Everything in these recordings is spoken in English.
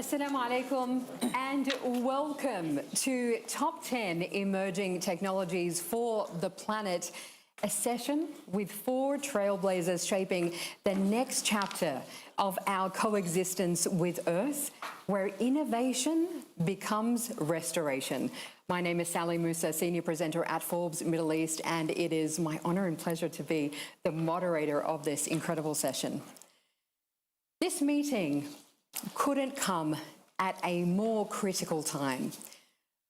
Assalamu alaikum and welcome to Top 10 Emerging Technologies for the Planet, a session with 4 trailblazers shaping the next chapter of our coexistence with Earth, where innovation becomes restoration. My name is Sally Musa, Senior Presenter at Forbes Middle East, and it is my honour and pleasure to be the moderator of this incredible session. This meeting couldn't come at a more critical time.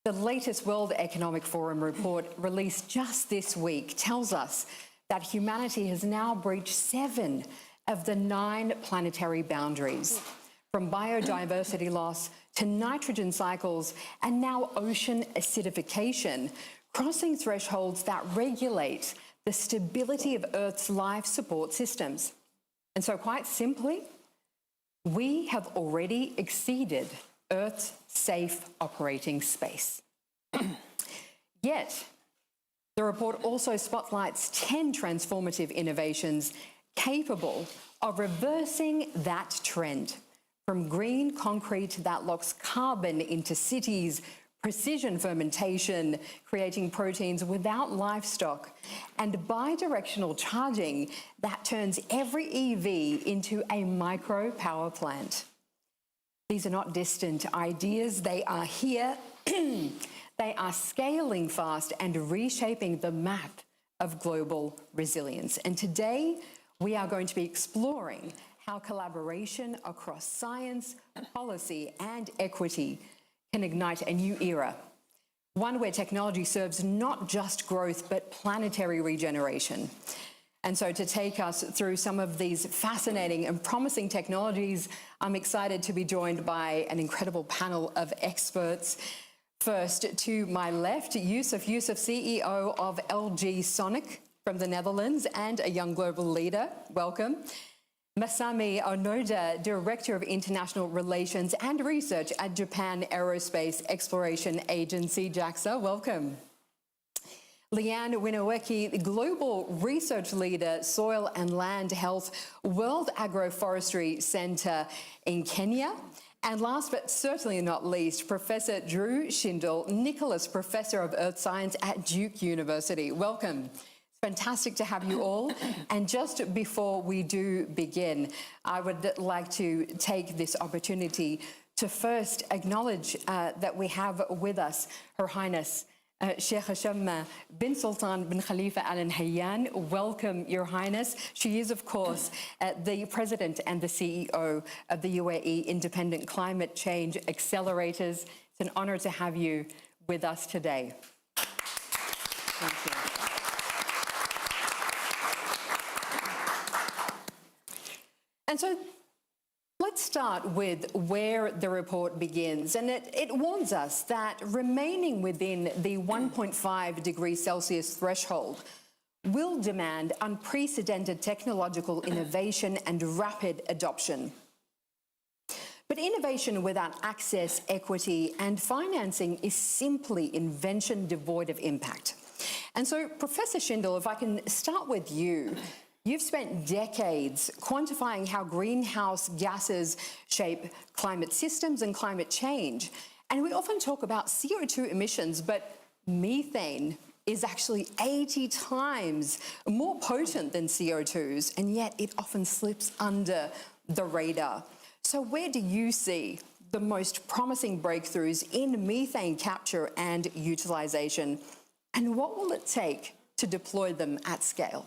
The latest World Economic Forum report released just this week tells us that humanity has now breached 7 of the 9 planetary boundaries, from biodiversity loss to nitrogen cycles and now ocean acidification, crossing thresholds that regulate the stability of Earth's life support systems. And so quite simply, we have already exceeded Earth's safe operating space. Yet, the report also spotlights 10 transformative innovations capable of reversing that trend, from green concrete that locks carbon into cities, precision fermentation, creating proteins without livestock, and bidirectional charging that turns every EV into a micro power plant. These are not distant ideas, they are here. They are scaling fast and reshaping the map of global resilience. And today, we are going to be exploring how collaboration across science, policy, and equity can ignite a new era, one where technology serves not just growth, but planetary regeneration. And so to take us through some of these fascinating and promising technologies, I'm excited to be joined by an incredible panel of experts. First, to my left, Yusuf, CEO of LG Sonic from the Netherlands and a young global leader. Welcome. Masami Onoda, Director of International Relations and Research at Japan Aerospace Exploration Agency, JAXA. Welcome. Leanne Winoweki, the Global Research Leader, Soil and Land Health, World Agroforestry Centre in Kenya. And last but certainly not least, Professor Drew Schindel, Nicholas Professor of Earth Science at Duke University. Welcome. Fantastic to have you all. And just before we do begin, I would like to take this opportunity to first acknowledge that we have with us Her Highness Sheikh Hashem bin Sultan bin Khalifa Al Nahyan. Welcome, Your Highness. She is, of course, the President and the CEO of the UAE Independent Climate Change Accelerators. It's an honour to have you with us today. Thank you. And so let's start with where the report begins. And it warns us that remaining within the 1.5 degrees Celsius threshold will demand unprecedented technological innovation and rapid adoption. But innovation without access, equity, and financing is simply invention devoid of impact. And so, Professor Schindel, if I can start with you. You've spent decades quantifying how greenhouse gases shape climate systems and climate change. And we often talk about CO2 emissions, but methane is actually 80 times more potent than CO2s, and yet it often slips under the radar. So where do you see the most promising breakthroughs in methane capture and utilization? And what will it take to deploy them at scale?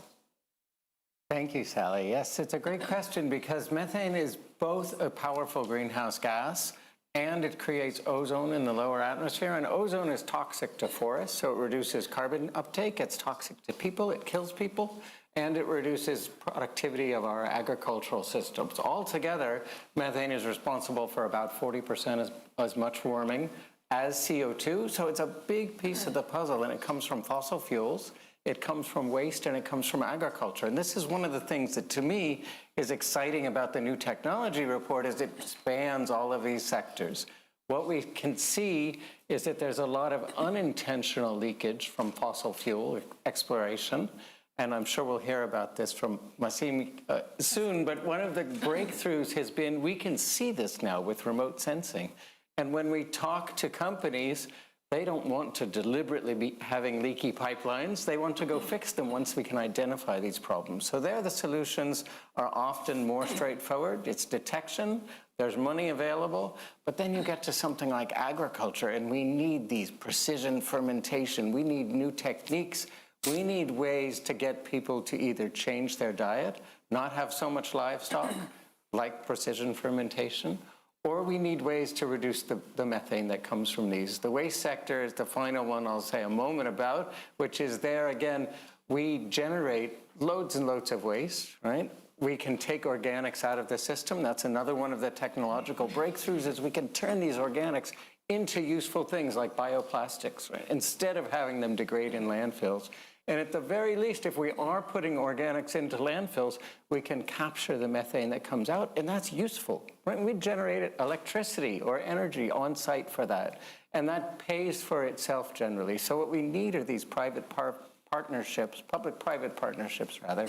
Thank you, Sally. Yes, it's a great question because methane is both a powerful greenhouse gas and it creates ozone in the lower atmosphere. And ozone is toxic to forests, so it reduces carbon uptake. It's toxic to people. It kills people. And it reduces productivity of our agricultural systems. Altogether, methane is responsible for about 40% as much warming as CO2. So it's a big piece of the puzzle, and it comes from fossil fuels. It comes from waste and it comes from agriculture. And this is one of the things that to me is exciting about the new technology report is it spans all of these sectors. What we can see is that there's a lot of unintentional leakage from fossil fuel exploration. and I'm sure we'll hear about this from Massim soon, but one of the breakthroughs has been we can see this now with remote sensing. And when we talk to companies, they don't want to deliberately be having leaky pipelines. They want to go fix them once we can identify these problems. So there the solutions are often more straightforward. It's detection, there's money available, but then you get to something like agriculture, and we need these precision fermentation. We need new techniques. We need ways to get people to either change their diet, not have so much livestock, like precision fermentation, or we need ways to reduce the methane that comes from these. The waste sector is the final one I'll say a moment about, which is there again, we generate loads and loads of waste, right? We can take organics out of the system. That's another one of the technological breakthroughs is we can turn these organics into useful things like bioplastics, right? Instead of having them degrade in landfills. And at the very least, if we are putting organics into landfills, we can capture the methane that comes out, and that's useful, right? We generate electricity or energy on site for that, and that pays for itself generally. So what we need are these private partnerships, public-private partnerships rather,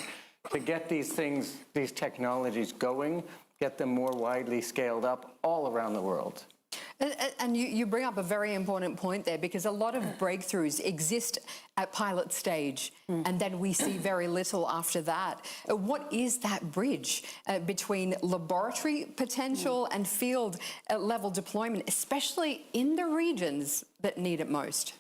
to get these things, these technologies going, get them more widely scaled up all around the world. And you bring up a very important point there, because a lot of breakthroughs exist at pilot stage, and then we see very little after that. What is that bridge between laboratory potential and field level deployment, especially in the regions that need it most?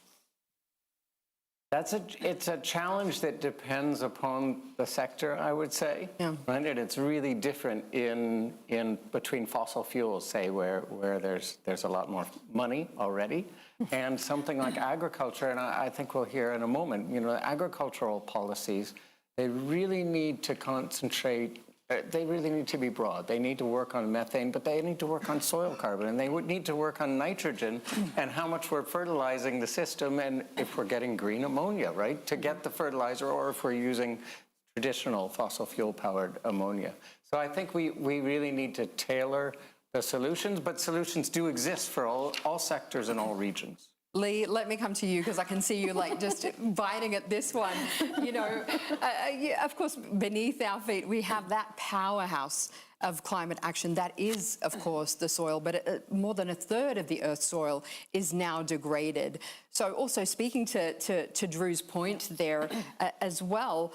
It's a challenge that depends upon the sector, I would say. Yeah. Right? And it's really different in between fossil fuels, say, where there's a lot more money already, and something like agriculture. And I think we'll hear in a moment, you know, agricultural policies, they really need to concentrate. They really need to be broad. They need to work on methane, but they need to work on soil carbon, and they would need to work on nitrogen and how much we're fertilizing the system, and if we're getting green ammonia, right, to get the fertilizer, or if we're using traditional fossil fuel-powered ammonia. So I think we really need to tailor the solutions, but solutions do exist for all sectors and all regions. Lee, let me come to you, because I can see you like just biting at this one. You know, of course, beneath our feet, we have that powerhouse of climate action that is, of course, the soil, but more than a third of the Earth's soil is now degraded. So also speaking to Drew's point there as well,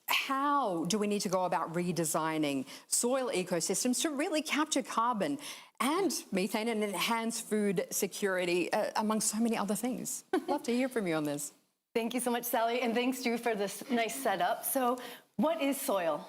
how do we need to go about redesigning soil ecosystems to really capture carbon and methane and enhance food security, among so many other things? Love to hear from you on this. Thank you so much, Sally, and thanks, Drew, for this nice setup. So what is soil?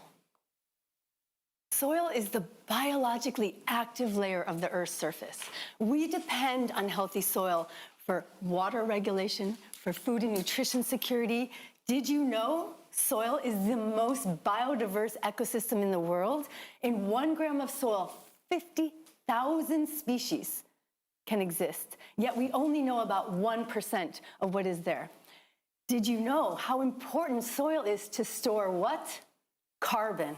Soil is the biologically active layer of the Earth's surface. We depend on healthy soil for water regulation, for food and nutrition security. Did you know soil is the most biodiverse ecosystem in the world? In 1 gram of soil, 50,000 species can exist, yet we only know about 1% of what is there. Did you know how important soil is to store what? Carbon.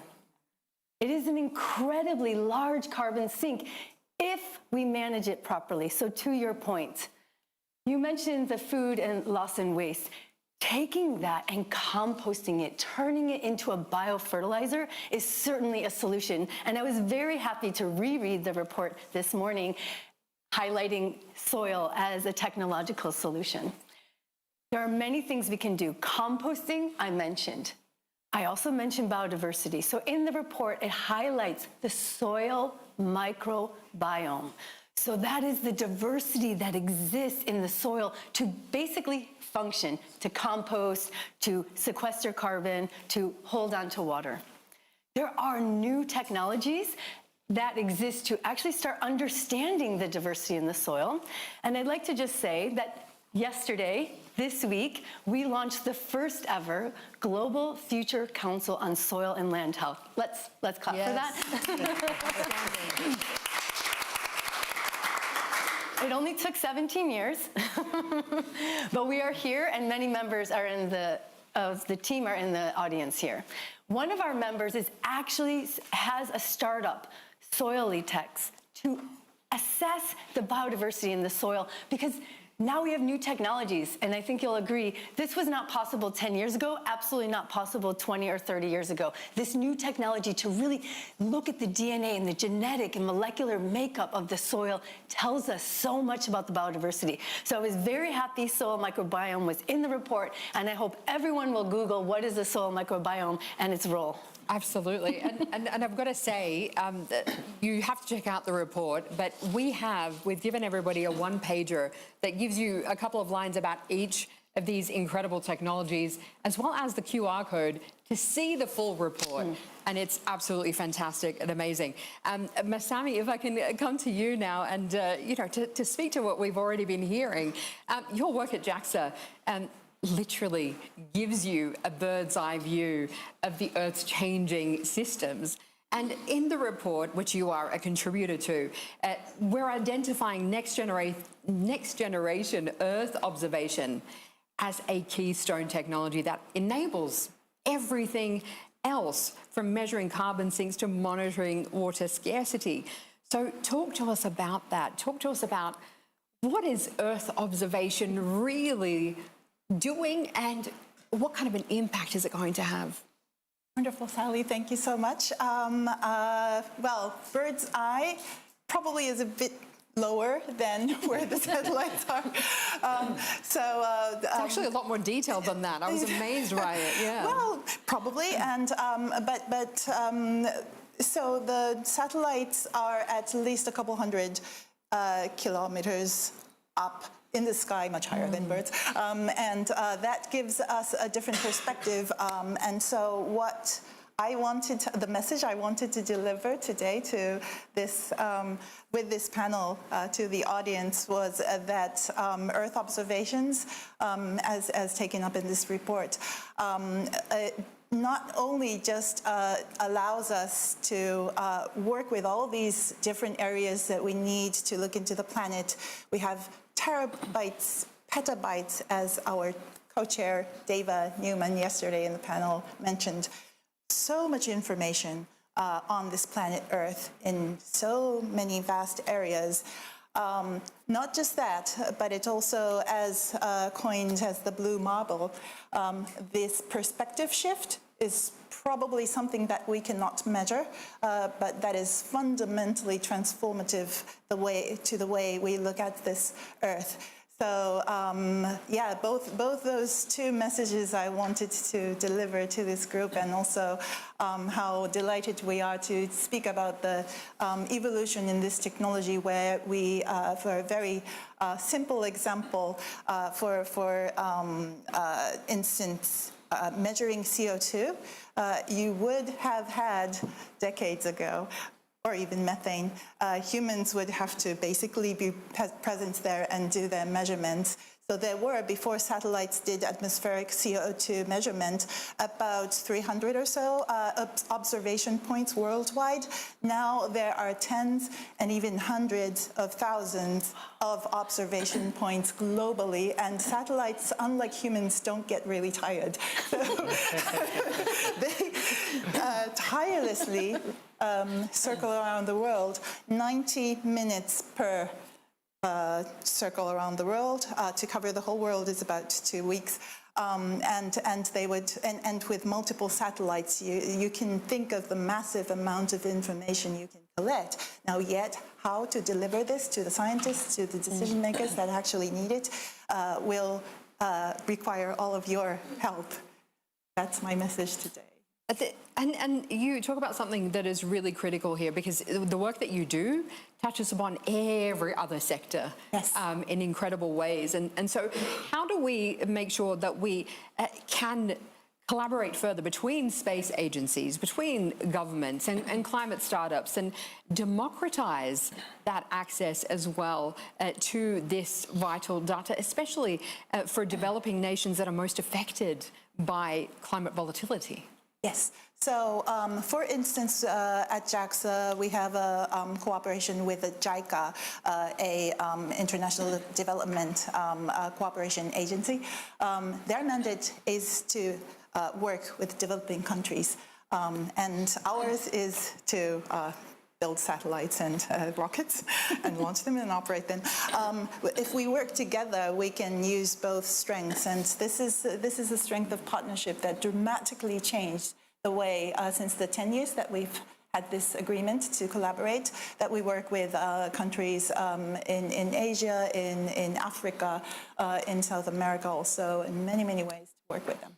It is an incredibly large carbon sink if we manage it properly. So to your point, you mentioned the food and loss and waste. Taking that and composting it, turning it into a biofertilizer is certainly a solution. And I was very happy to reread the report this morning, highlighting soil as a technological solution. There are many things we can do. Composting, I mentioned. I also mentioned biodiversity. So in the report, it highlights the soil microbiome. So that is the diversity that exists in the soil to basically function, to compost, to sequester carbon, to hold on to water. There are new technologies that exist to actually start understanding the diversity in the soil. And I'd like to just say that yesterday, this week, we launched the first ever Global Future Council on Soil and Land Health. Let's clap for that. It only took 17 years, but we are here, and many members are of the team are in the audience here. One of our members has a startup, Soil Tex, to assess the biodiversity in the soil, because Now we have new technologies, and I think you'll agree, this was not possible 10 years ago, absolutely not possible 20 or 30 years ago. This new technology to really look at the DNA and the genetic and molecular makeup of the soil tells us so much about the biodiversity. So I was very happy soil microbiome was in the report, and I hope everyone will Google what is the soil microbiome and its role. Absolutely. And I've got to say, that you have to check out the report, but we've given everybody a one-pager that gives you a couple of lines about each of these incredible technologies, as well as the QR code to see the full report. And it's absolutely fantastic and amazing. Masami, if I can come to you now and, to speak to what we've already been hearing, your work at JAXA, literally gives you a bird's eye view of the Earth's changing systems. And in the report, which you are a contributor to, we're identifying next generation Earth observation as a keystone technology that enables everything else, from measuring carbon sinks to monitoring water scarcity. So talk to us about that. Talk to us about what is Earth observation really doing, and what kind of an impact is it going to have? Wonderful, Sally. Thank you so much. Well, bird's eye probably is a bit lower than where the satellites are. It's actually a lot more detailed than that. I was amazed by it. Yeah. Well, probably, and so the satellites are at least a couple hundred kilometers up in the sky, much higher than birds, and that gives us a different perspective. And so what the message I wanted to deliver today to this, with this panel to the audience was that Earth observations, as taken up in this report, not only just allows us to work with all these different areas that we need to look into the planet. We have terabytes, petabytes, as our co-chair Deva Newman yesterday in the panel mentioned. So much information on this planet Earth in so many vast areas. Not just that, but it also, as coined as the blue marble, this perspective shift is probably something that we cannot measure, but that is fundamentally transformative to the way we look at this Earth. So yeah, both those two messages I wanted to deliver to this group, and also how delighted we are to speak about the evolution in this technology, where we, for a very simple example, for instance, measuring CO2, you would have had decades ago, or even methane, humans would have to basically be present there and do their measurements. So there were, before satellites did atmospheric CO2 measurement, about 300 or so observation points worldwide. Now there are tens and even hundreds of thousands of observation points globally, and satellites, unlike humans, don't get really tired. So they tirelessly circle around the world, 90 minutes per circle around the world. To cover the whole world is about 2 weeks. And they would, and with multiple satellites, you can think of the massive amount of information you can collect. Now, yet, how to deliver this to the scientists, to the decision makers that actually need it, will require all of your help. That's my message today. And you talk about something that is really critical here, because the work that you do touches upon every other sector. Yes. In incredible ways. And so how do we make sure that we can collaborate further between space agencies, between governments and climate startups, and democratize that access as well to this vital data, especially for developing nations that are most affected by climate volatility? Yes. So, for instance, at JAXA, we have a cooperation with JICA, a international development cooperation agency. Their mandate is to work with developing countries, and ours is to build satellites and rockets and launch them and operate them. If we work together, we can use both strengths. And this is the strength of partnership that dramatically changed the way, since the 10 years that we've had this agreement to collaborate, that we work with countries in Asia, in Africa, in South America also, in many, many ways to work with them.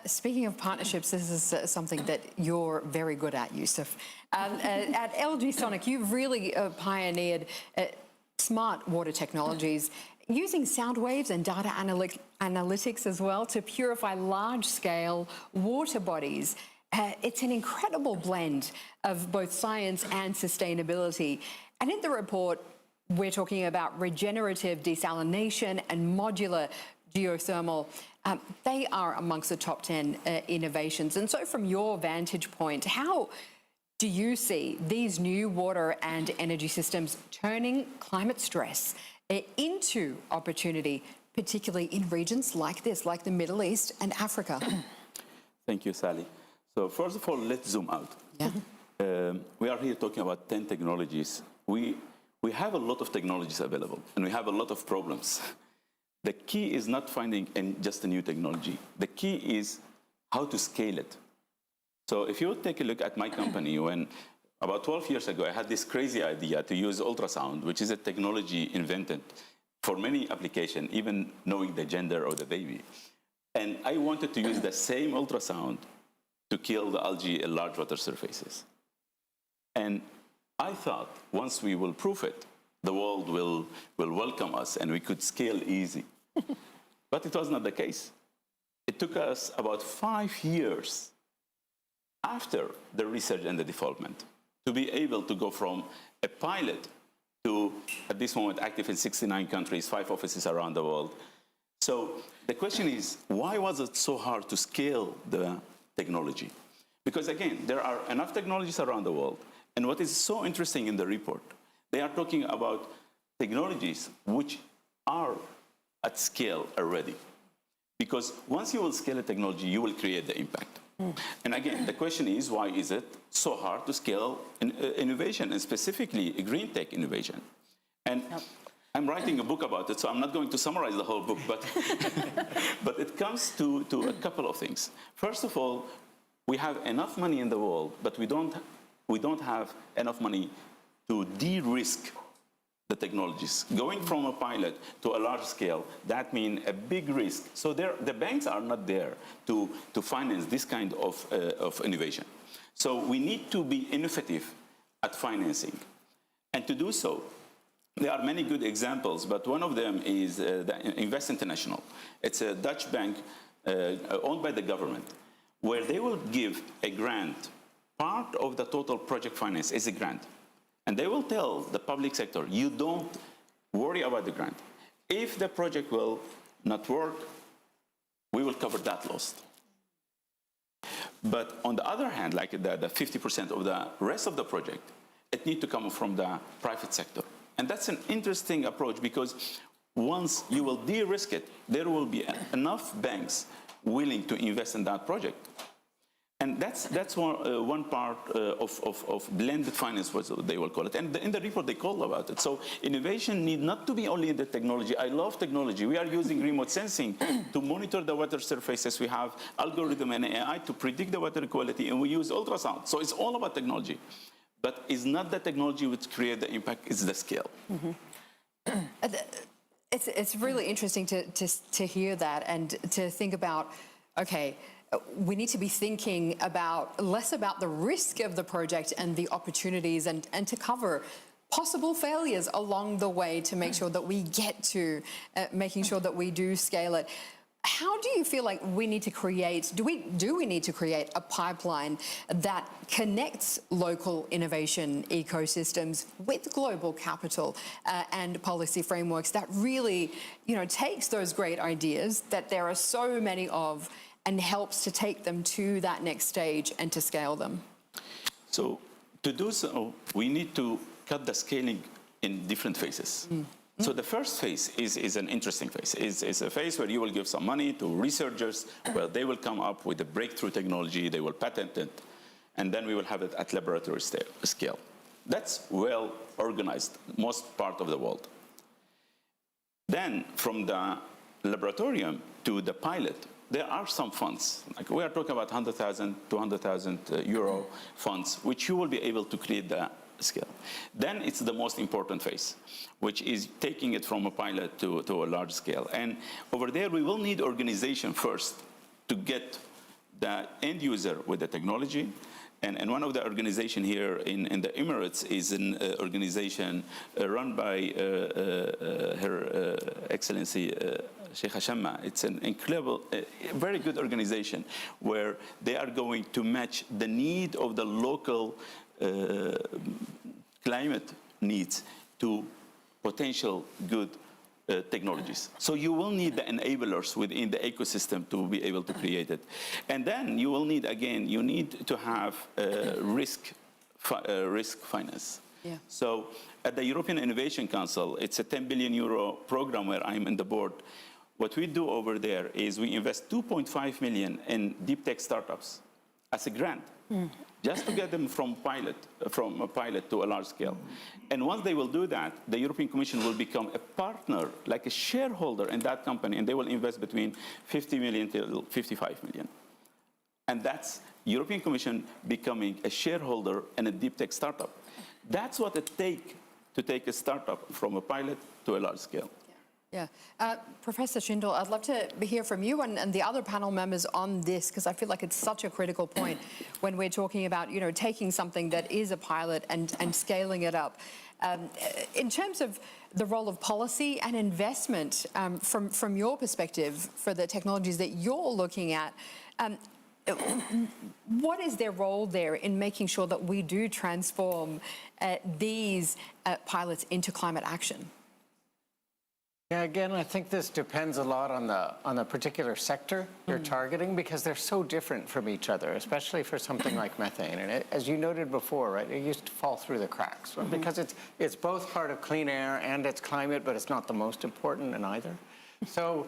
Speaking of partnerships, this is something that you're very good at, Yusuf. At LG Sonic, you've really pioneered smart water technologies using sound waves and data analytics as well to purify large-scale water bodies. It's an incredible blend of both science and sustainability. And in the report, we're talking about regenerative desalination and modular geothermal. They are amongst the top 10 innovations. And so from your vantage point, how do you see these new water and energy systems turning climate stress into opportunity, particularly in regions like this, like the Middle East and Africa? Thank you, Sally. So first of all, let's zoom out. Yeah. We are here talking about 10 technologies. We have a lot of technologies available, and we have a lot of problems. The key is not finding just a new technology. The key is how to scale it. So if you take a look at my company, when about 12 years ago, I had this crazy idea to use ultrasound, which is a technology invented for many applications, even knowing the gender of the baby. And I wanted to use the same ultrasound to kill the algae in large water surfaces. And I thought once we will prove it, the world will welcome us and we could scale easy. But it was not the case. It took us about 5 years after the research and the development to be able to go from a pilot to, at this moment, active in 69 countries, 5 offices around the world. So the question is, why was it so hard to scale the technology? Because again, there are enough technologies around the world. And what is so interesting in the report, they are talking about technologies which are at scale already. Because once you will scale a technology, you will create the impact. And again, the question is, why is it so hard to scale innovation, and specifically green tech innovation? And I'm writing a book about it, so I'm not going to summarize the whole book, but, but it comes to a couple of things. First of all, we have enough money in the world, but we don't have enough money to de-risk the technologies. Going from a pilot to a large scale, that means a big risk. So the banks are not there to finance this kind of innovation. So we need to be innovative at financing. And to do so, there are many good examples, but one of them is the Invest International. It's a Dutch bank owned by the government, where they will give a grant. Part of the total project finance is a grant. And they will tell the public sector, you don't worry about the grant. If the project will not work, we will cover that loss. But on the other hand, like the 50% of the rest of the project, it needs to come from the private sector. And that's an interesting approach, because once you will de-risk it, there will be enough banks willing to invest in that project. And that's one part of blended finance, what they will call it. And in the report, they call about it. So innovation need not to be only in the technology. I love technology. We are using remote sensing to monitor the water surfaces. We have algorithm and AI to predict the water quality, and we use ultrasound. So it's all about technology. But it's not the technology which creates the impact, it's the scale. Mm-hmm. It's really interesting to hear that and to think about, okay, we need to be thinking about less about the risk of the project and the opportunities, and to cover possible failures along the way to make sure that we get to making sure that we do scale it. How do you feel like we need to create, do we need to create a pipeline that connects local innovation ecosystems with global capital and policy frameworks that really, takes those great ideas that there are so many of, and helps to take them to that next stage and to scale them? So to do so, we need to cut the scaling in different phases. So the first phase is an interesting phase. It's a phase where you will give some money to researchers, where they will come up with a breakthrough technology, they will patent it, and then we will have it at laboratory scale. That's well organized, most part of the world. Then from the laboratorium to the pilot, there are some funds. Like we are talking about 100,000, 200,000 euro funds, which you will be able to create the scale. Then it's the most important phase, which is taking it from a pilot to a large scale. And over there, we will need organization first to get the end user with the technology. And one of the organizations here in the Emirates is an organization run by Her Excellency Sheikh Hashamma. It's an incredible, very good organization where they are going to match the need of the local climate needs to potential good technologies. So you will need the enablers within the ecosystem to be able to create it. And then you will need, again, you need to have risk finance. Yeah. So at the European Innovation Council, it's a 10 billion euro program where I'm in the board. What we do over there is we invest 2.5 million in deep tech startups as a grant, just to get them from a pilot to a large scale. And once they will do that, the European Commission will become a partner, like a shareholder in that company, and they will invest between 50 million to 55 million. And that's European Commission becoming a shareholder in a deep tech startup. That's what it takes to take a startup from a pilot to a large scale. Yeah. Professor Schindel, I'd love to hear from you and the other panel members on this, because I feel like it's such a critical point when we're talking about, you know, taking something that is a pilot and scaling it up. In terms of the role of policy and investment, from your perspective for the technologies that you're looking at, what is their role there in making sure that we do transform these pilots into climate action? Yeah, again, I think this depends a lot on the particular sector you're targeting, because they're so different from each other, especially for something like methane. And as you noted before, right, it used to fall through the cracks because it's both part of clean air and it's climate, but it's not the most important in either. So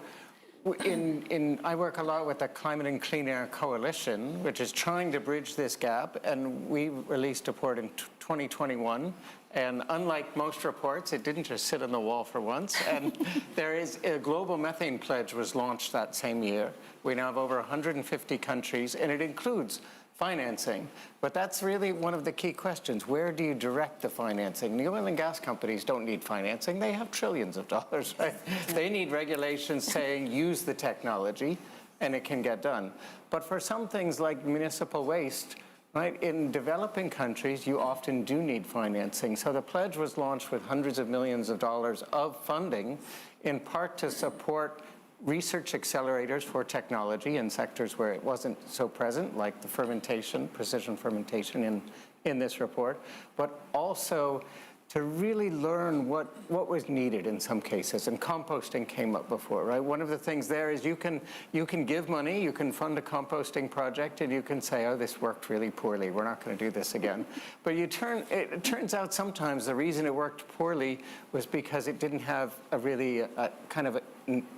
I work a lot with the Climate and Clean Air Coalition, which is trying to bridge this gap, and we released a report in 2021. And unlike most reports, it didn't just sit on the wall for once. And there is a global methane pledge was launched that same year. We now have over 150 countries, and it includes financing. But that's really one of the key questions. Where do you direct the financing? The oil and gas companies don't need financing. They have trillions of dollars, right? They need regulations saying use the technology, and it can get done. But for some things like municipal waste, right, in developing countries, you often do need financing. So the pledge was launched with hundreds of millions of dollars of funding, in part to support research accelerators for technology in sectors where it wasn't so present, like the fermentation, precision fermentation in this report, but also to really learn what was needed in some cases. And composting came up before, right? One of the things there is you can give money, you can fund a composting project, and you can say, oh, this worked really poorly, we're not going to do this again. But it turns out sometimes the reason it worked poorly was because it didn't have a really kind of a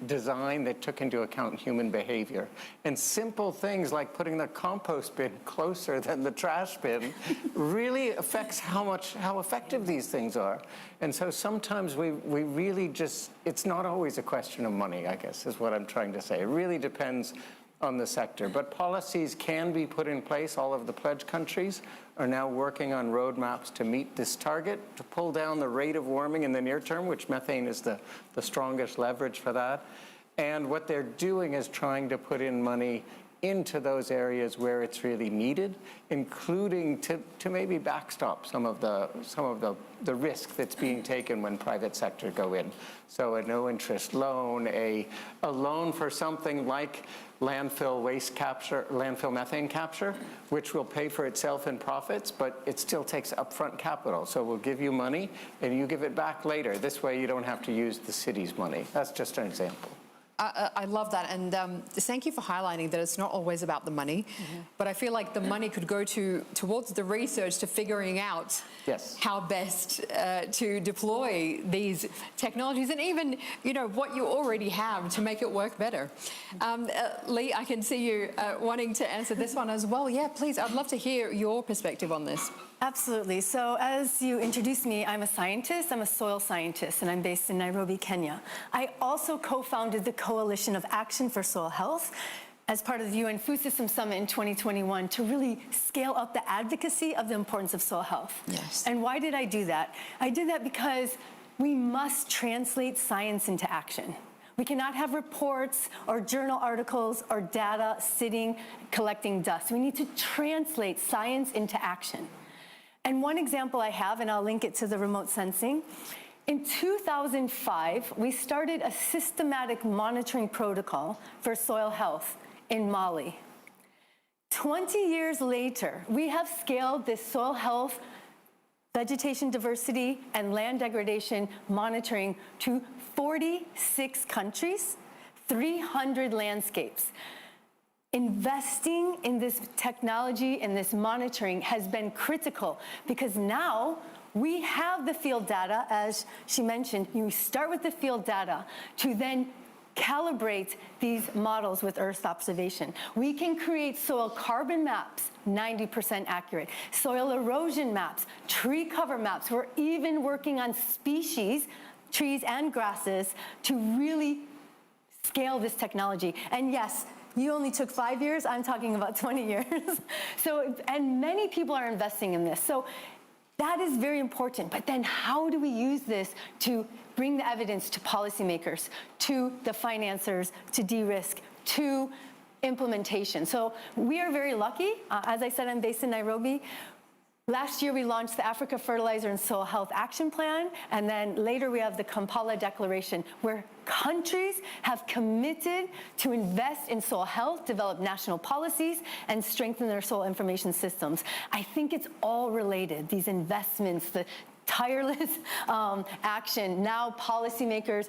design that took into account human behavior. And simple things like putting the compost bin closer than the trash bin really affects how effective these things are. And so sometimes we really just, it's not always a question of money, I guess, is what I'm trying to say. It really depends on the sector. But policies can be put in place. All of the pledge countries are now working on roadmaps to meet this target, to pull down the rate of warming in the near term, which methane is the strongest leverage for that. And what they're doing is trying to put in money into those areas where it's really needed, including to maybe backstop some of the risk that's being taken when private sector go in. So a no-interest loan, a loan for something like landfill waste capture, landfill methane capture, which will pay for itself in profits, but it still takes upfront capital. So we'll give you money and you give it back later. This way you don't have to use the city's money. That's just an example. I love that, and thank you for highlighting that it's not always about the money, but I feel like the money could go towards the research to figuring out Yes. how best to deploy these technologies, and even what you already have to make it work better. Lee, I can see you wanting to answer this one as well. Yeah, please. I'd love to hear your perspective on this. Absolutely. So as you introduced me, I'm a scientist. I'm a soil scientist, and I'm based in Nairobi, Kenya. I also co-founded the Coalition of Action for Soil Health as part of the UN Food System Summit in 2021 to really scale up the advocacy of the importance of soil health. Yes. And why did I do that? I did that because we must translate science into action. We cannot have reports or journal articles or data sitting collecting dust. We need to translate science into action. And one example I have, and I'll link it to the remote sensing, in 2005, we started a systematic monitoring protocol for soil health in Mali. 20 years later, we have scaled this soil health, vegetation diversity, and land degradation monitoring to 46 countries, 300 landscapes. Investing in this technology and this monitoring has been critical because now we have the field data, as she mentioned. You start with the field data to then calibrate these models with Earth observation. We can create soil carbon maps, 90% accurate, soil erosion maps, tree cover maps. We're even working on species, trees and grasses, to really scale this technology. And yes, you only took 5 years, I'm talking about 20 years. And many people are investing in this. So that is very important. But then how do we use this to bring the evidence to policymakers, to the financiers, to de-risk, to implementation? So we are very lucky. As I said, I'm based in Nairobi. Last year, we launched the Africa Fertilizer and Soil Health Action Plan, and then later we have the Kampala Declaration, where countries have committed to invest in soil health, develop national policies, and strengthen their soil information systems. I think it's all related, these investments, the tireless action. Now policymakers,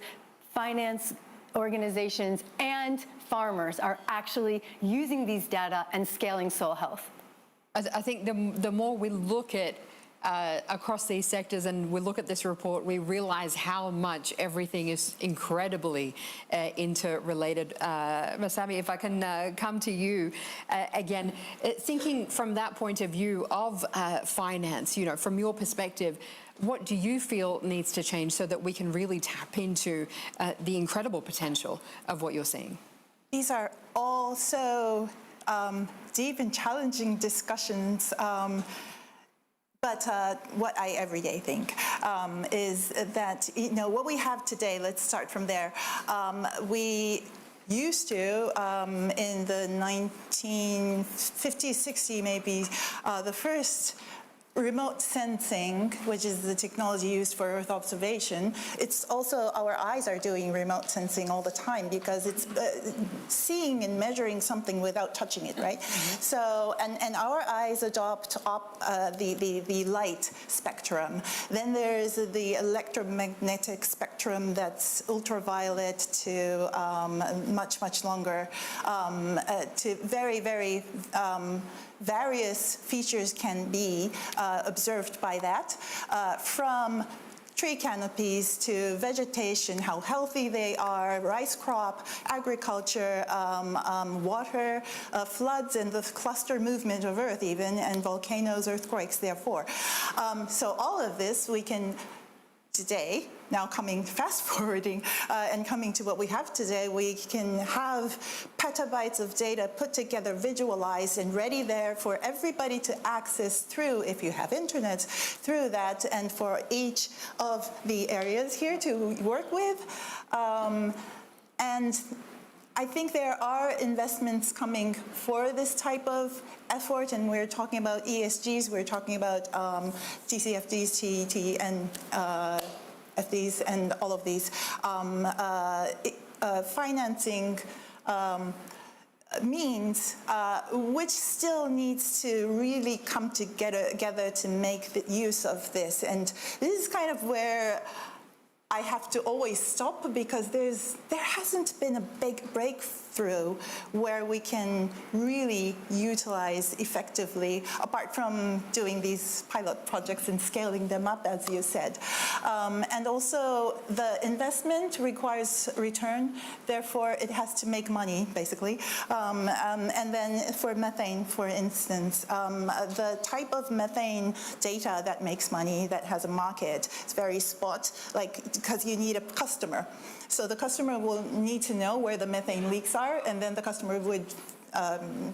finance organizations, and farmers are actually using these data and scaling soil health. I think the more we look at across these sectors and we look at this report, we realize how much everything is incredibly interrelated. Masami, if I can come to you again, thinking from that point of view of finance, from your perspective, what do you feel needs to change so that we can really tap into the incredible potential of what you're seeing? These are all so deep and challenging discussions. But what I every day think is that, what we have today, let's start from there. We used to, in the 1950s, 60s maybe, the first remote sensing, which is the technology used for Earth observation. It's also, our eyes are doing remote sensing all the time because it's seeing and measuring something without touching it, right? So, and our eyes adopt the light spectrum. Then there's the electromagnetic spectrum that's ultraviolet to much, much longer, to very, very various features can be observed by that, from tree canopies to vegetation, how healthy they are, rice crop, agriculture, water, floods, and the cluster movement of Earth even, and volcanoes, earthquakes, therefore. So all of this we can today, now fast forwarding and coming to what we have today, we can have petabytes of data put together, visualized, and ready there for everybody to access through, if you have internet, through that, and for each of the areas here to work with. And I think there are investments coming for this type of effort, and we're talking about ESGs, we're talking about TCFDs, TET, and FDs, and all of these. Financing means, which still needs to really come together to make the use of this. And this is kind of where I have to always stop because there hasn't been a big breakthrough where we can really utilize effectively, apart from doing these pilot projects and scaling them up, as you said. And also, the investment requires return, therefore it has to make money, basically. And then for methane, for instance, the type of methane data that makes money, that has a market, it's very spot, because you need a customer. So the customer will need to know where the methane leaks are, and then the customer would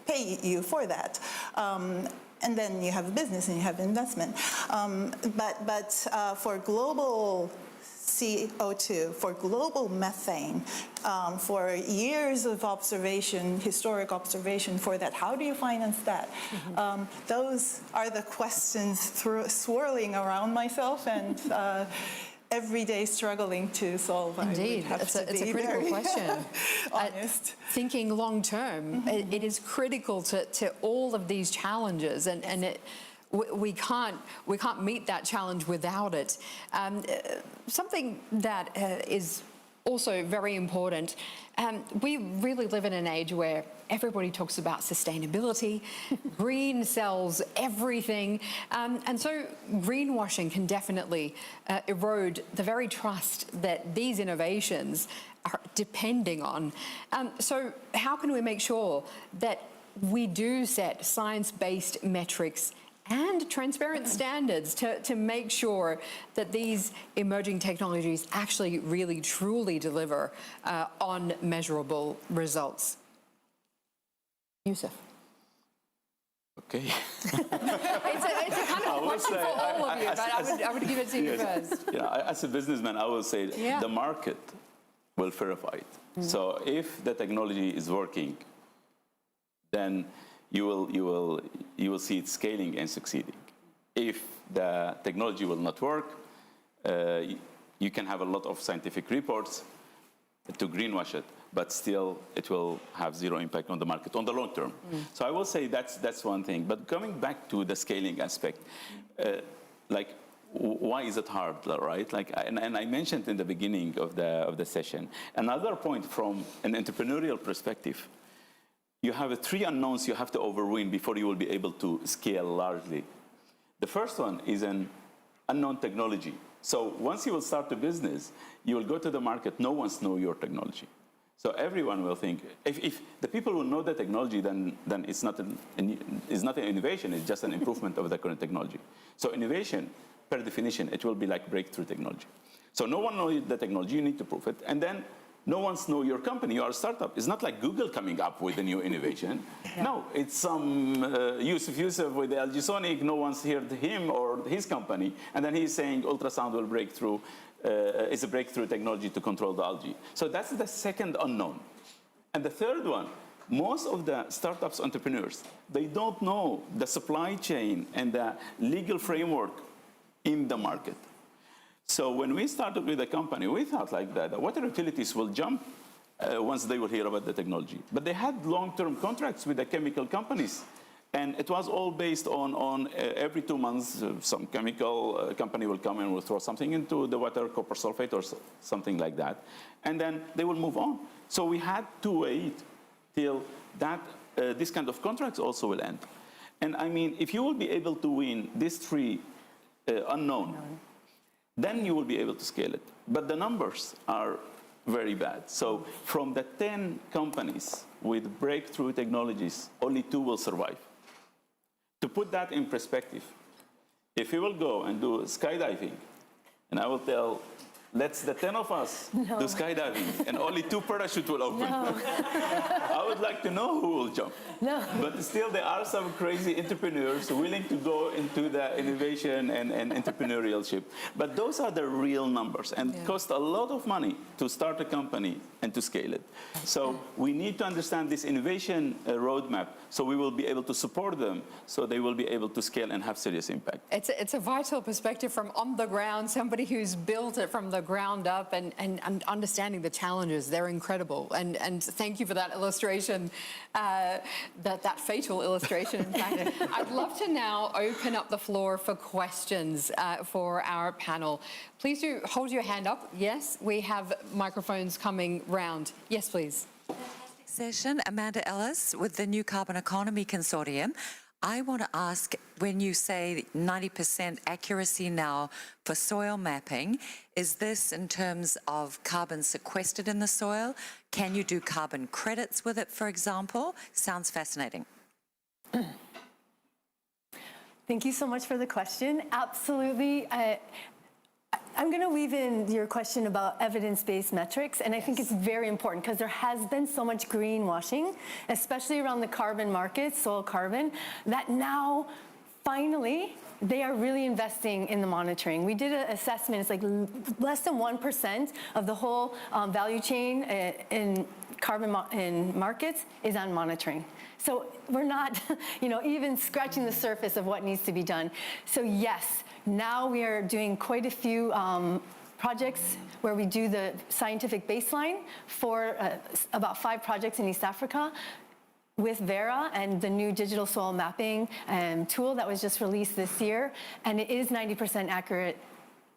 pay you for that. And then you have a business and you have investment. But for global CO2, for global methane, for years of observation, historic observation for that, how do you finance that? Those are the questions swirling around myself and every day struggling to solve. Indeed, it's a critical question. Honest. Thinking long term, it is critical to all of these challenges, and we can't meet that challenge without it. Something that is also very important. We really live in an age where everybody talks about sustainability, green sells everything, and so greenwashing can definitely erode the very trust that these innovations are depending on. So how can we make sure that we do set science-based metrics and transparent standards to make sure that these emerging technologies actually really truly deliver on measurable results? Yusuf. Okay. It's a kind of a question for all of you, but I would give it to you first. Yeah, as a businessman, I will say Yeah. the market will verify it. So if the technology is working, then you will see it scaling and succeeding. If the technology will not work, you can have a lot of scientific reports to greenwash it, but still it will have zero impact on the market on the long term. So I will say that's one thing. But coming back to the scaling aspect, why is it hard, right? And I mentioned in the beginning of the session, another point from an entrepreneurial perspective. You have 3 unknowns you have to overwin before you will be able to scale largely. The first one is an unknown technology. So once you will start a business, you will go to the market, no one knows your technology. So everyone will think, if the people will know the technology, then it's not an innovation, it's just an improvement of the current technology. So innovation, per definition, it will be like breakthrough technology. So no one knows the technology, you need to prove it. And then no one knows your company, you are a startup. It's not like Google coming up with a new innovation. Yeah. No, it's some Yusuf with the LG Sonic, no one's heard him or his company, and then he's saying ultrasound will break through, is a breakthrough technology to control the algae. So that's the second unknown. And the third one, most of the startups entrepreneurs, they don't know the supply chain and the legal framework in the market. So when we started with the company, we thought like that the water utilities will jump once they will hear about the technology. But they had long-term contracts with the chemical companies. And it was all based on every 2 months, some chemical company will come and will throw something into the water, copper sulfate or something like that. And then they will move on. So we had to wait till that this kind of contracts also will end. And I mean, if you will be able to win these 3 unknown, then you will be able to scale it. But the numbers are very bad. So from the 10 companies with breakthrough technologies, only 2 will survive. To put that in perspective, if you will go and do skydiving, and I will tell, let's the 10 of us do skydiving, and only 2 parachutes will open. No. I would like to know who will jump. No. But still, there are some crazy entrepreneurs willing to go into the innovation and entrepreneurship. But those are the real numbers, and cost a lot of money to start a company and to scale it. So we need to understand this innovation roadmap, so we will be able to support them, so they will be able to scale and have serious impact. It's a vital perspective from on the ground, somebody who's built it from the the ground up and understanding the challenges. They're incredible. And thank you for that illustration, that fatal illustration, in fact. I'd love to now open up the floor for questions for our panel. Please do hold your hand up. Yes, we have microphones coming round. Yes, please. Session, Amanda Ellis with the New Carbon Economy Consortium. I want to ask, when you say 90% accuracy now for soil mapping, is this in terms of carbon sequestered in the soil? Can you do carbon credits with it, for example? Sounds fascinating. Thank you so much for the question. Absolutely. I'm going to weave in your question about evidence-based metrics, and I think it's very important because there has been so much greenwashing, especially around the carbon market, soil carbon, that now finally they are really investing in the monitoring. We did an assessment. It's like less than 1% of the whole value chain in carbon in markets is on monitoring. So we're not, even scratching the surface of what needs to be done. So yes, now we are doing quite a few projects where we do the scientific baseline for about 5 projects in East Africa with Vera and the new digital soil mapping tool that was just released this year. And it is 90% accurate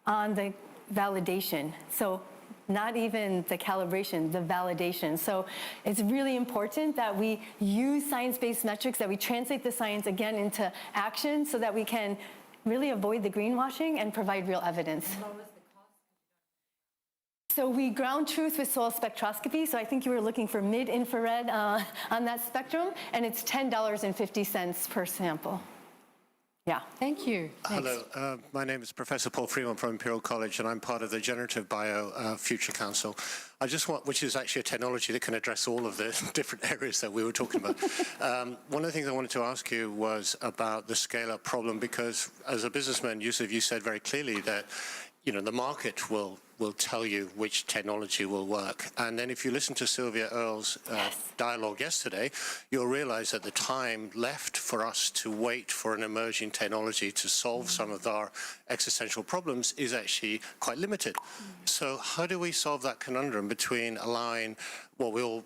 on the validation. So not even the calibration, the validation. So it's really important that we use science-based metrics, that we translate the science again into action so that we can really avoid the greenwashing and provide real evidence. So we ground truth with soil spectroscopy. So I think you were looking for mid-infrared on that spectrum, and it's $10.50 per sample. Yeah. Thank you. Hello, my name is Professor Paul Freeman from Imperial College, and I'm part of the Generative Bio Future Council. I just want, which is actually a technology that can address all of the different areas that we were talking about. One of the things I wanted to ask you was about the scale-up problem, because as a businessman, Yusuf, you said very clearly that the market will tell you which technology will work. And then if you listen to Sylvia Earle's dialogue yesterday, you'll realize that the time left for us to wait for an emerging technology to solve some of our existential problems is actually quite limited. So how do we solve that conundrum between allowing what we all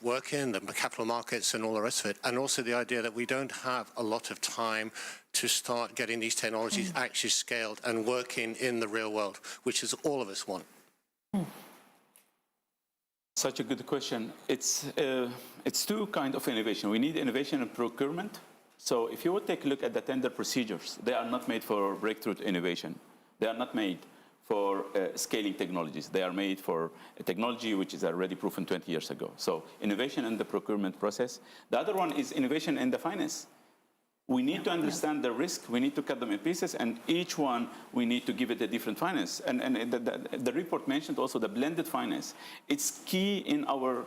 work in, the capital markets and all the rest of it, and also the idea that we don't have a lot of time to start getting these technologies actually scaled and working in the real world, which is all of us want? Such a good question. It's 2 kinds of innovation. We need innovation in procurement. So if you would take a look at the tender procedures, they are not made for breakthrough innovation. They are not made for scaling technologies. They are made for a technology which is already proven 20 years ago. So innovation in the procurement process. The other one is innovation in the finance. We need to understand the risk. We need to cut them in pieces, and each one we need to give it a different finance. And the report mentioned also the blended finance. It's key in our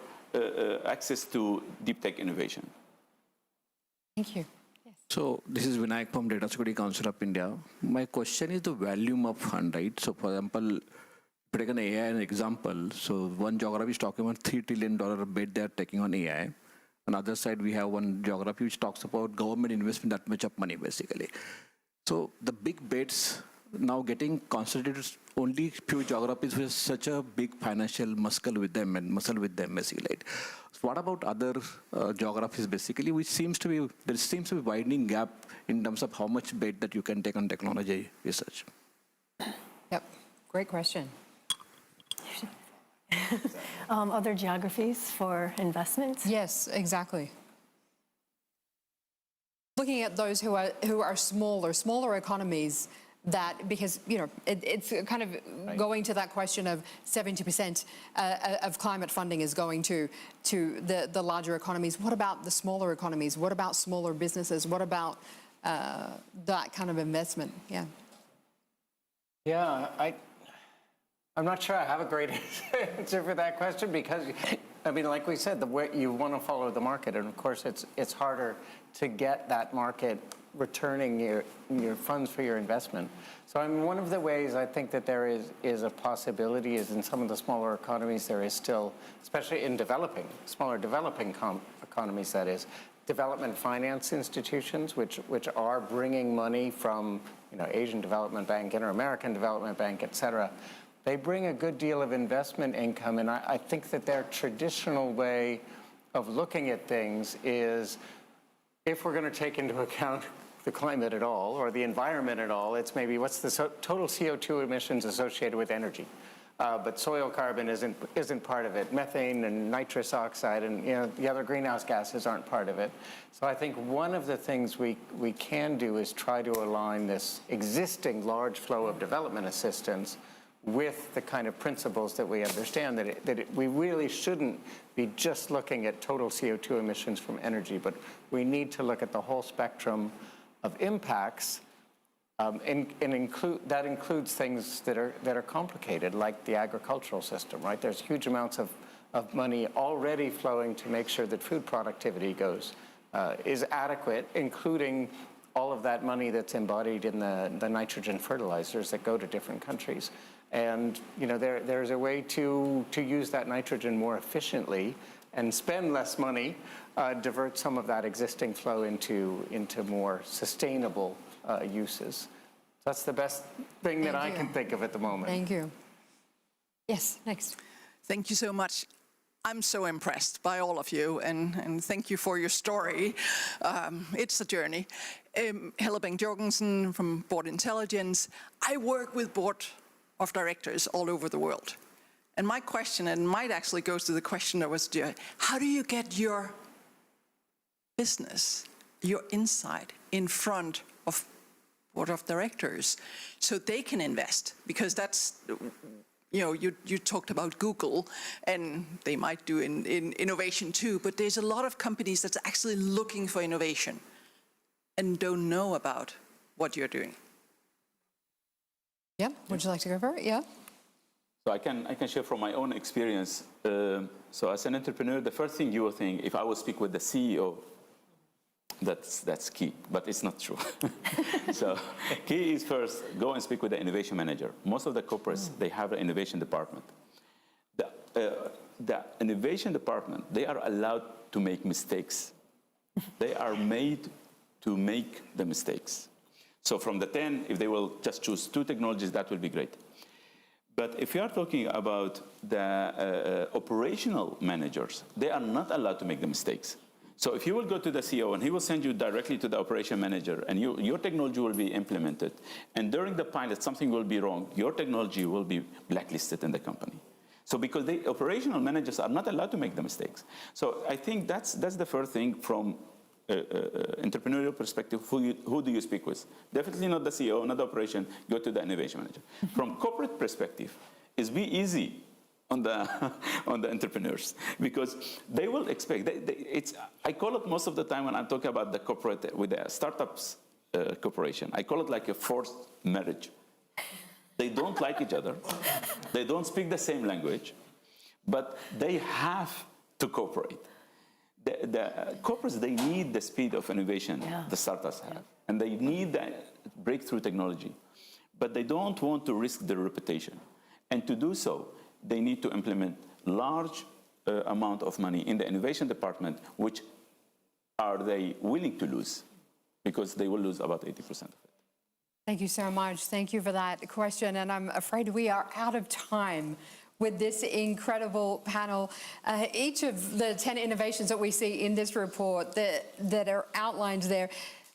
access to deep tech innovation. Thank you. Yes. So this is Vinayak from Data Security Council of India. My question is the volume of fund, right? So for example, take an AI an example. So one geography is talking about $3 trillion bet they are taking on AI. On the other side, we have one geography which talks about government investment that much of money, basically. So the big bets now getting concentrated only few geographies with such a big financial muscle with them, basically. Right? So what about other geographies, basically, which seems to be, there seems to be widening gap in terms of how much bet that you can take on technology research? Yep. Great question. Other geographies for investments? Yes, exactly. Looking at those who are smaller economies, that because it's kind of going to that question of 70% of climate funding is going to the larger economies. What about the smaller economies? What about smaller businesses? What about that kind of investment? Yeah. Yeah, I'm not sure I have a great answer for that question because, like we said, the way you want to follow the market, and of course it's harder to get that market returning your funds for your investment. So one of the ways I think that there is a possibility is in some of the smaller economies there is still, especially in smaller developing economies, that is, development finance institutions which are bringing money from Asian Development Bank, Inter-American Development Bank, et cetera. they bring a good deal of investment income, and I think that their traditional way of looking at things is, if we're going to take into account the climate at all, or the environment at all, it's maybe what's the total CO2 emissions associated with energy. But soil carbon isn't part of it. Methane and nitrous oxide and the other greenhouse gases aren't part of it. So I think one of the things we can do is try to align this existing large flow of development assistance with the kind of principles that we understand, we really shouldn't be just looking at total CO2 emissions from energy, but we need to look at the whole spectrum of impacts, and that includes things that are complicated, like the agricultural system, right? There's huge amounts of money already flowing to make sure that food productivity is adequate, including all of that money that's embodied in the nitrogen fertilizers that go to different countries. And there's a way to use that nitrogen more efficiently and spend less money, divert some of that existing flow into more sustainable uses. That's the best thing that I can think of at the moment. Thank you. Yes, next. Thank you so much. I'm so impressed by all of you, and thank you for your story. It's a journey. Helle Bang-Jorgensen from Board Intelligence. I work with board of directors all over the world. And my question, and might actually goes to the question that was due, how do you get your business, your insight in front of board of directors so they can invest? Because that's, you talked about Google, and they might do in innovation too, but there's a lot of companies that's actually looking for innovation and don't know about what you're doing. Yeah, would you like to go for it? Yeah. So I can share from my own experience. So as an entrepreneur, the first thing you will think, if I will speak with the CEO, that's key, but it's not true. So key is first, go and speak with the innovation manager. Most of the corporates, they have an innovation department. The innovation department, they are allowed to make mistakes. They are made to make the mistakes. So from the 10, if they will just choose 2 technologies, that will be great. But if you are talking about the operational managers, they are not allowed to make the mistakes. So if you will go to the CEO and he will send you directly to the operation manager, and your technology will be implemented, and during the pilot something will be wrong, your technology will be blacklisted in the company. So because the operational managers are not allowed to make the mistakes. So I think that's the first thing from entrepreneurial perspective. Who do you speak with? Definitely not the CEO, not the operation. Go to the innovation manager. From corporate perspective, it's be easy on the entrepreneurs, because they will expect. I call it most of the time when I'm talking about the corporate with the startups corporation. I call it like a forced marriage. They don't like each other. They don't speak the same language, but they have to cooperate. The corporates, they need the speed of innovation the startups have, and they need that breakthrough technology, but they don't want to risk their reputation. And to do so, they need to implement large amount of money in the innovation department, which are they willing to lose? Because they will lose about 80% of it. Thank you so much. Thank you for that question. And I'm afraid we are out of time with this incredible panel. Each of the 10 innovations that we see in this report that are outlined there,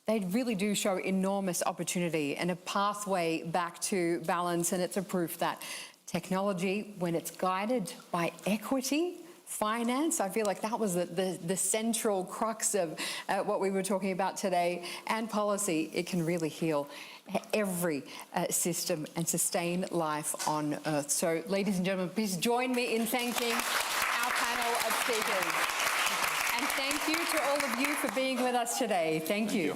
they really do show enormous opportunity and a pathway back to balance. And it's a proof that technology, when it's guided by equity, finance, I feel like that was the central crux of what we were talking about today, and policy, it can really heal every system and sustain life on Earth. So, ladies and gentlemen, please join me in thanking our panel of speakers. And thank you to all of you for being with us today. Thank you.